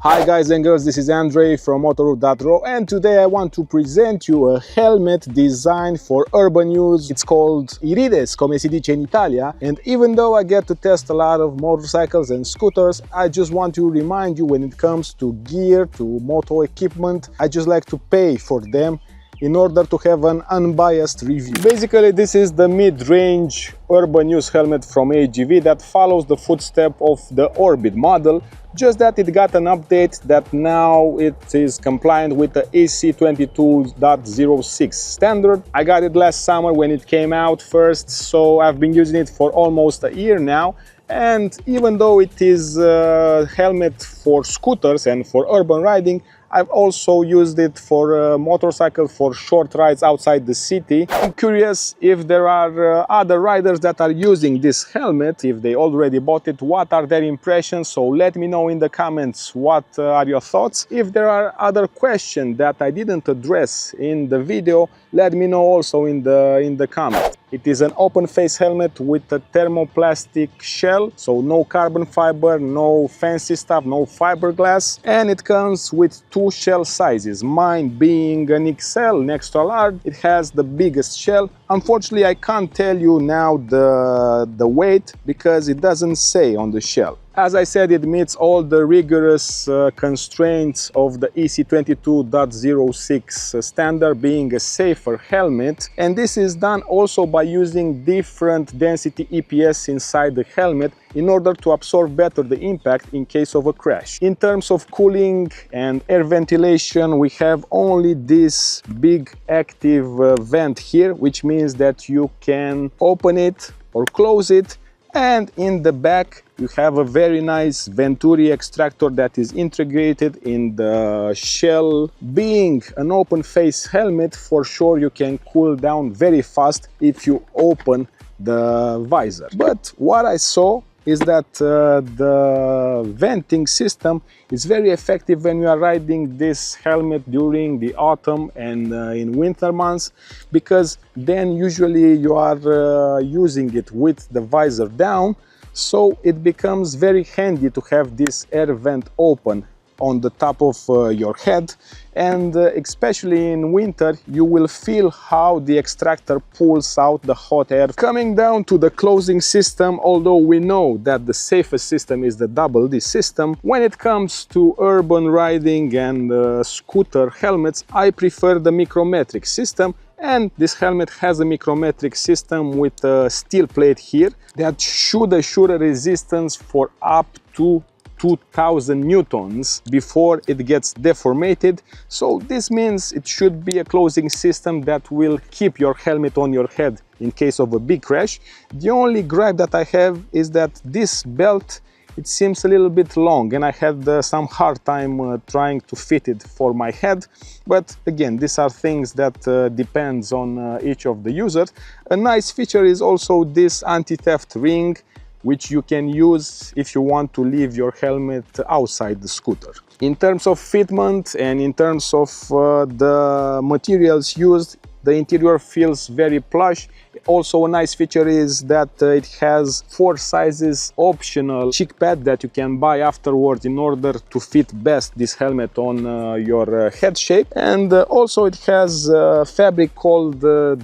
Hi guys and girls, this is Andre from Motorroof.ro, and today I want to present you a helmet designed for urban use. It's called Irides, come si dice in Italia, and even though I get to test a lot of motorcycles and scooters, I just want to remind you, when it comes to gear, to moto equipment, I just like to pay for them in order to have an unbiased review. Basically, this is the mid-range urban use helmet from AGV that follows the footstep of the Orbit model, just that it got an update that now it is compliant with the EC 22.06 standard. I got it last summer when it came out first, so I've been using it for almost a year now. And even though it is a helmet for scooters and for urban riding, I've also used it for a motorcycle for short rides outside the city. I'm curious if there are other riders that are using this helmet, if they already bought it, what are their impressions. So let me know in the comments what are your thoughts. If there are other questions that I didn't address in the video, let me know also in the comments. It is an open face helmet with a thermoplastic shell, so no carbon fiber, no fancy stuff, no fiberglass, and it comes with two shell sizes, mine being an XL next to a large. It has the biggest shell. Unfortunately, I can't tell you now the weight because it doesn't say on the shell. As I said, it meets all the rigorous constraints of the EC 22.06 standard, being a safer helmet, and this is done also by using different density EPS inside the helmet in order to absorb better the impact in case of a crash. In terms of cooling and air ventilation, we have only this big active vent here, which means that you can open it or close it, and in the back you have a very nice Venturi extractor that is integrated in the shell. Being an open face helmet, for sure you can cool down very fast if you open the visor. But what I saw is that the venting system is very effective when you are riding this helmet during the autumn and in winter months, because then usually you are using it with the visor down, so it becomes very handy to have this air vent open on the top of your head, and especially in winter you will feel how the extractor pulls out the hot air. Coming down to the closing system, although we know that the safest system is the double D system, when it comes to urban riding and scooter helmets, I prefer the micrometric system. And this helmet has a micrometric system with a steel plate here that should assure a resistance for up to 2000 newtons before it gets deformated. So this means it should be a closing system that will keep your helmet on your head in case of a big crash. The only gripe that I have is that this belt, it seems a little bit long, and I had some hard time trying to fit it for my head. But again, these are things that depends on each of the users. A nice feature is also this anti-theft ring, which you can use if you want to leave your helmet outside the scooter. In terms of fitment and in terms of the materials used, the interior feels very plush. Also, a nice feature is that it has 4 sizes optional cheek pad that you can buy afterwards in order to fit best this helmet on your head shape. And also it has fabric called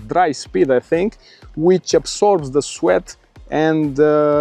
Dry Speed, I think, which absorbs the sweat and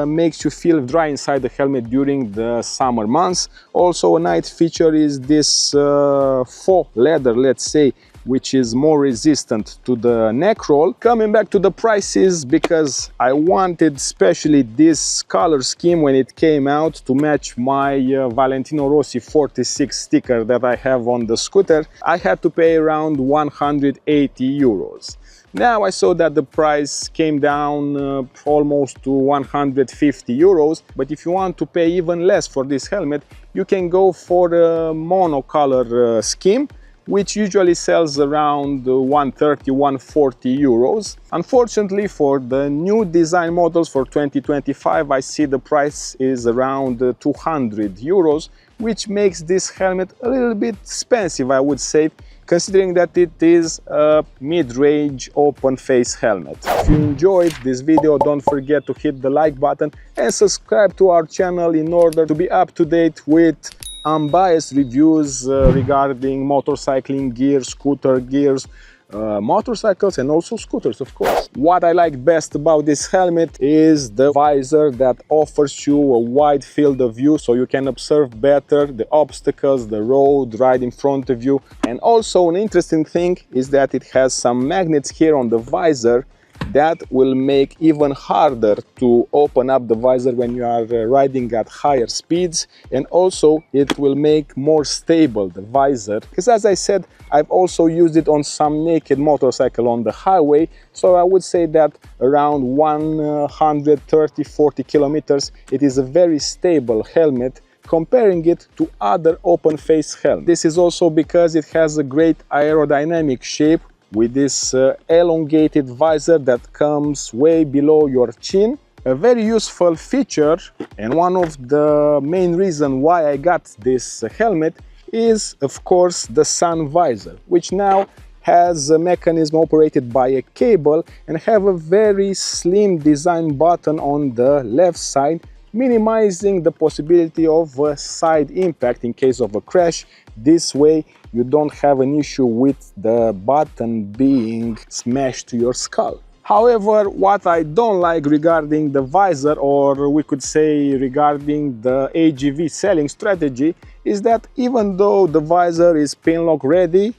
makes you feel dry inside the helmet during the summer months. Also, a nice feature is this faux leather, let's say, which is more resistant to the neck roll. Coming back to the prices, because I wanted especially this color scheme when it came out to match my Valentino Rossi 46 sticker that I have on the scooter, I had to pay around 180 euros. Now I saw that the price came down almost to 150 euros, but if you want to pay even less for this helmet, you can go for a monocolor scheme, which usually sells around 130–140 euros. Unfortunately, for the new design models for 2025, I see the price is around 200 euros, which makes this helmet a little bit expensive, I would say, considering that it is a mid-range open face helmet. If you enjoyed this video, don't forget to hit the like button and subscribe to our channel in order to be up to date with unbiased reviews regarding motorcycling gear, scooter gears, motorcycles and also scooters, of course. What I like best about this helmet is the visor that offers you a wide field of view, so you can observe better the obstacles, the road right in front of you. And also an interesting thing is that it has some magnets here on the visor that will make even harder to open up the visor when you are riding at higher speeds, and also it will make more stable the visor, because as I said, I've also used it on some naked motorcycle on the highway, so I would say that around 130-40 kilometers it is a very stable helmet comparing it to other open face helmets. This is also because it has a great aerodynamic shape with this elongated visor that comes way below your chin. A very useful feature, and one of the main reasons why I got this helmet, is of course the sun visor, which now has a mechanism operated by a cable and have a very slim design button on the left side, minimizing the possibility of a side impact in case of a crash. This way you don't have an issue with the button being smashed to your skull. However, what I don't like regarding the visor, or we could say regarding the AGV selling strategy, is that even though the visor is pin lock ready,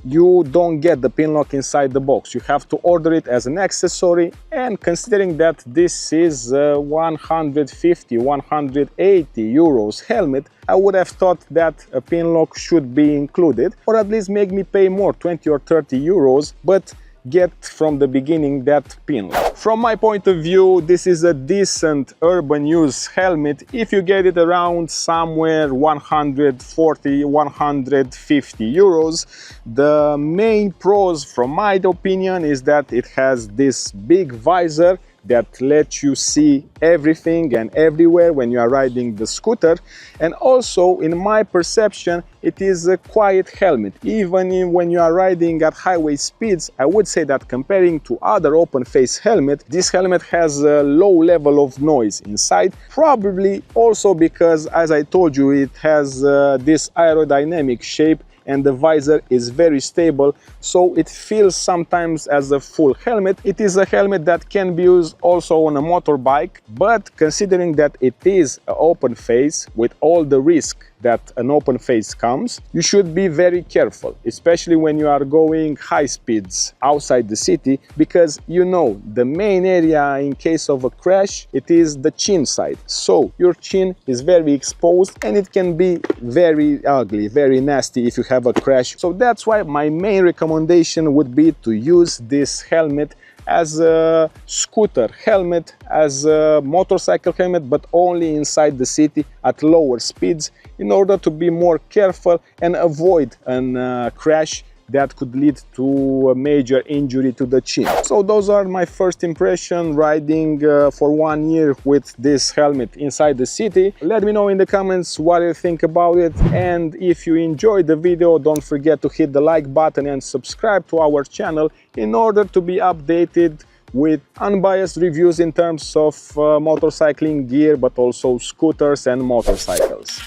you don't get the pin lock inside the box. You have to order it as an accessory, and considering that this is a 150-180 euros helmet, I would have thought that a pin lock should be included, or at least make me pay more, 20 or 30 euros, but get from the beginning that pin lock. From my point of view, this is a decent urban use helmet if you get it around somewhere 140-150 euros. The main pros from my opinion is that it has this big visor that lets you see everything and everywhere when you are riding the scooter, and also in my perception it is a quiet helmet. Even when you are riding at highway speeds, I would say that comparing to other open face helmet, this helmet has a low level of noise inside, probably also because, as I told you, it has this aerodynamic shape and the visor is very stable, so it feels sometimes as a full helmet. It is a helmet that can be used also on a motorbike, but considering that it is an open face with all the risk that an open face comes, you should be very careful, especially when you are going high speeds outside the city, because you know the main area in case of a crash, it is the chin side, so your chin is very exposed and it can be very ugly, very nasty if you have a crash. So that's why my main recommendation would be to use this helmet as a scooter helmet, as a motorcycle helmet, but only inside the city at lower speeds, in order to be more careful and avoid a crash that could lead to a major injury to the chin. So those are my first impression riding for 1 year with this helmet inside the city. Let me know in the comments what you think about it, and if you enjoyed the video, don't forget to hit the like button and subscribe to our channel in order to be updated with unbiased reviews in terms of motorcycling gear, but also scooters and motorcycles.